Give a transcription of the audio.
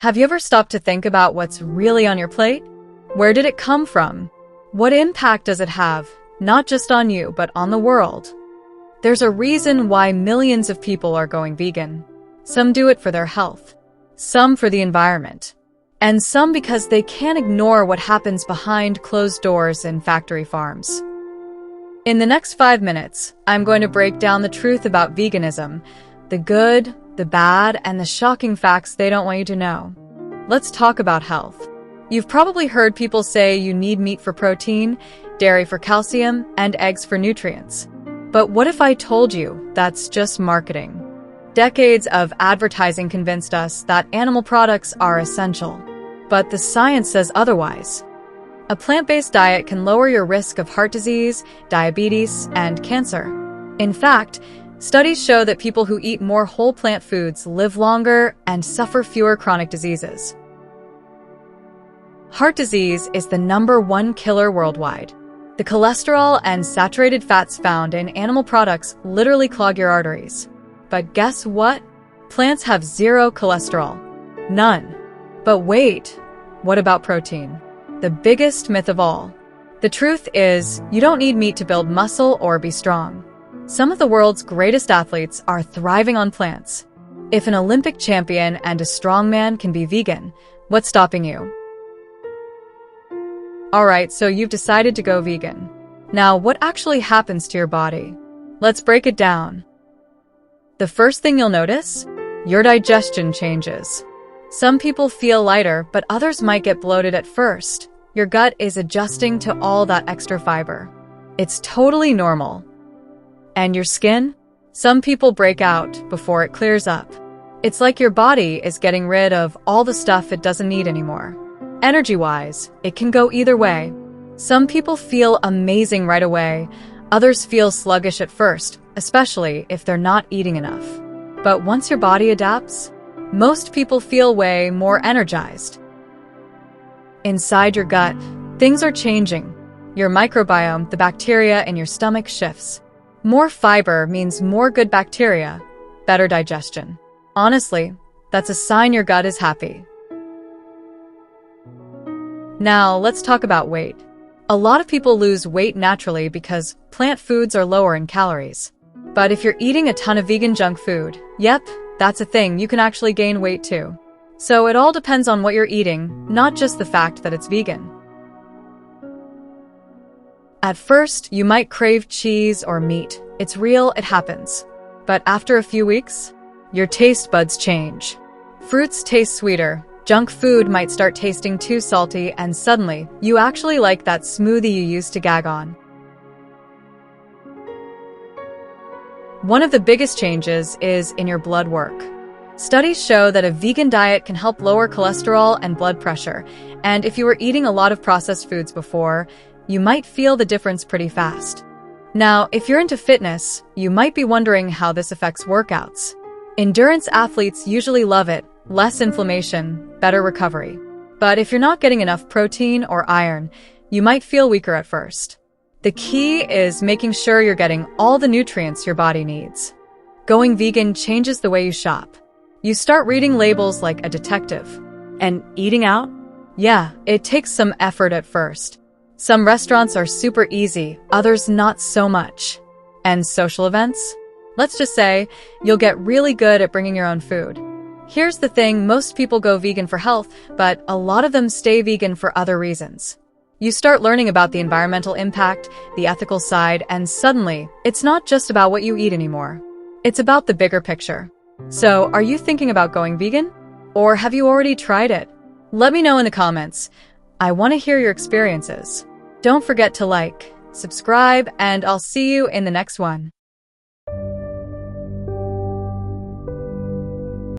Have you ever stopped to think about what's really on your plate? Where did it come from? What impact does it have, not just on you, but on the world? There's a reason why millions of people are going vegan. Some do it for their health, some for the environment, and some because they can't ignore what happens behind closed doors in factory farms. In the next 5 minutes, I'm going to break down the truth about veganism, the good, the bad, and the shocking facts they don't want you to know. Let's talk about health. You've probably heard people say you need meat for protein, dairy for calcium, and eggs for nutrients. But what if I told you that's just marketing? Decades of advertising convinced us that animal products are essential, but the science says otherwise. A plant-based diet can lower your risk of heart disease, diabetes, and cancer. In fact, studies show that people who eat more whole plant foods live longer and suffer fewer chronic diseases. Heart disease is the #1 killer worldwide. The cholesterol and saturated fats found in animal products literally clog your arteries. But guess what? Plants have zero cholesterol. None. But wait, what about protein? The biggest myth of all. The truth is, you don't need meat to build muscle or be strong. Some of the world's greatest athletes are thriving on plants. If an Olympic champion and a strongman can be vegan, what's stopping you? Alright, so you've decided to go vegan. Now, what actually happens to your body? Let's break it down. The first thing you'll notice? Your digestion changes. Some people feel lighter, but others might get bloated at first. Your gut is adjusting to all that extra fiber. It's totally normal. And your skin? Some people break out before it clears up. It's like your body is getting rid of all the stuff it doesn't need anymore. Energy-wise, it can go either way. Some people feel amazing right away. Others feel sluggish at first, especially if they're not eating enough. But once your body adapts, most people feel way more energized. Inside your gut, things are changing. Your microbiome, the bacteria in your stomach, shifts. More fiber means more good bacteria, better digestion. Honestly, that's a sign your gut is happy. Now, let's talk about weight. A lot of people lose weight naturally because plant foods are lower in calories. But if you're eating a ton of vegan junk food, yep, that's a thing, you can actually gain weight too. So it all depends on what you're eating, not just the fact that it's vegan. At first, you might crave cheese or meat. It's real, it happens. But after a few weeks, your taste buds change. Fruits taste sweeter. Junk food might start tasting too salty, and suddenly, you actually like that smoothie you used to gag on. One of the biggest changes is in your blood work. Studies show that a vegan diet can help lower cholesterol and blood pressure, and if you were eating a lot of processed foods before, you might feel the difference pretty fast. Now, if you're into fitness, you might be wondering how this affects workouts. Endurance athletes usually love it. Less inflammation, better recovery. But if you're not getting enough protein or iron, you might feel weaker at first. The key is making sure you're getting all the nutrients your body needs. Going vegan changes the way you shop. You start reading labels like a detective. And eating out? Yeah, it takes some effort at first. Some restaurants are super easy, others not so much. And social events? Let's just say, you'll get really good at bringing your own food. Here's the thing, most people go vegan for health, but a lot of them stay vegan for other reasons. You start learning about the environmental impact, the ethical side, and suddenly, it's not just about what you eat anymore. It's about the bigger picture. So, are you thinking about going vegan? Or have you already tried it? Let me know in the comments. I want to hear your experiences. Don't forget to like, subscribe, and I'll see you in the next one.